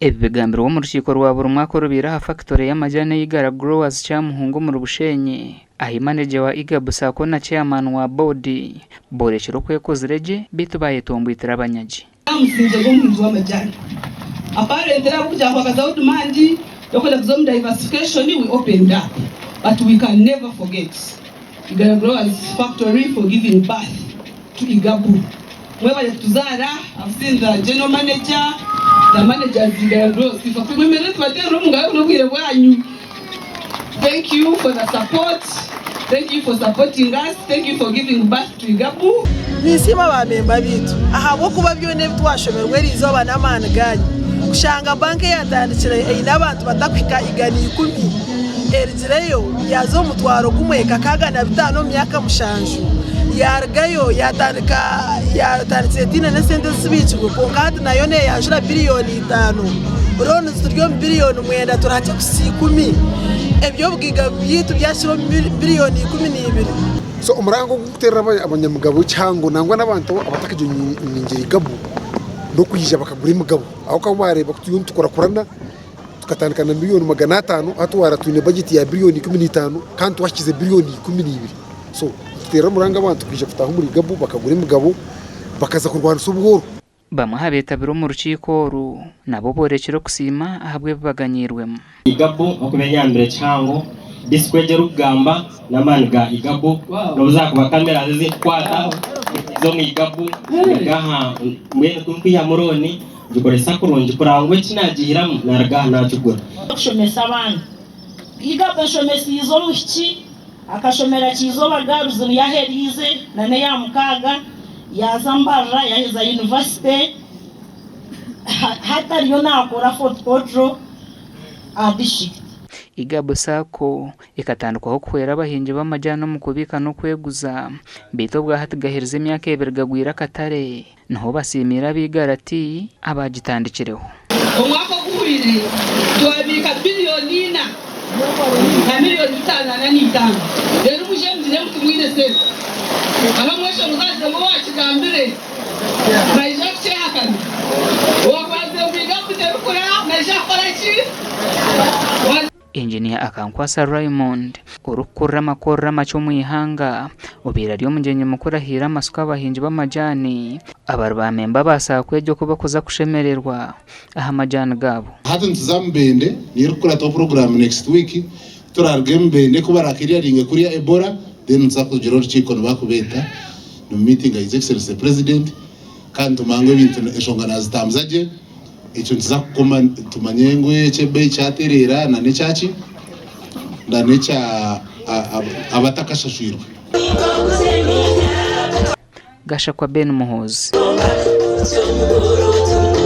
Ebigambiro mu rukiko rwa buri mwaka rubira factory y'amajyane y'Igara Growers Cyamuhungu mu Rubushenyi aho manager wa Igabu Sako na chairman wa board borekero kwekozireje bitu bayetombuitira abanyaji amusinze ngo mu amajyane apparently abujya kwakaza demand yokola kuzom diversification we opened up but we can never forget Igara Growers factory for giving birth to Igabu. Mweba tuzara I've seen the general manager, the managers in Igara Growers. Thank you for the support. Thank you for supporting us. Thank you for giving birth to Igabu. Nisima bamemba bitu ahabo kuba byone twashomerwe rizo banamana ganyi kushanga banke yatandikira n'abantu batakwika igani 10 erizireyo yazo mutwaro kumweka kagana 5 myaka mushanju yargayo yatanditse tina na sente sibichwe pongati nayo ne yajura biliyoni 5 urone ziryo biliyoni 9 turaje kusi 10 ebyo bwiga byitu byashiro biliyoni 12 so umurango guterera abanyamugabo cyango nangwa nabantu abatakije nyingeri Igabu no kuyija bakagura imugabo aho kabareba kutuyuntu tukora tukatandikana miliyoni 500 atwara tuyine budget ya biliyoni 15 kandi twashize biliyoni 12 so tutera muranga abantu kuje futaho muri Igabu bakagura imugabo bakaza kurwana subworo bamuhabeta biro mu rukiko ru nabo borekero kusima ahabwe baganyirwemo Igabu okumenya mbere cyango diskwege rugamba namanga Igabu nobuza kuba kamera zikwata zo mu Igabu gaha mwene kumpiya muroni dukoresa kurungi kurangwe kinagihira narga nacugura kushomesa abana Igabu shomesa izo mushiki akashomera kizo bagaruzo yaherize nane ya mukaga yazambara yaheza university hata riyo nakora Fort Portal district. Igabu Sako ikatandukwaho kwera abahinji b'amajyano mu kubika no kweguza bito bwa hatigahereza imyaka 2 gagwira katare naho basimira bigarati abagitandikireho umwaka guhurire twabika biliyoni 4 na miliyoni 5 rero mujemdire mutumwire se aba mwesho muzaze mu wakigambire baije cyahakana wakwaze biga kuterukura naje akorachi Engineer Akankwasa Raymond urukura makora macho muihanga ubira ryo munjenye mukura hira masuka abahinji b'amajani abarubamemba basakwejo kuba kuza kushemererwa aha majani gabo hata ntizambende nirukura to program next week turargembende kubarakiriya ringe kuri Ebola then nzakujero rukiko bakubeta no meeting His Excellency President kandi tumangwe bintu eshongana zitamzaje icyo nzakoma tumanyengwe chebe cyaterera na necaci na neca abatakashashirwa Gasha kwa Ben Muhozi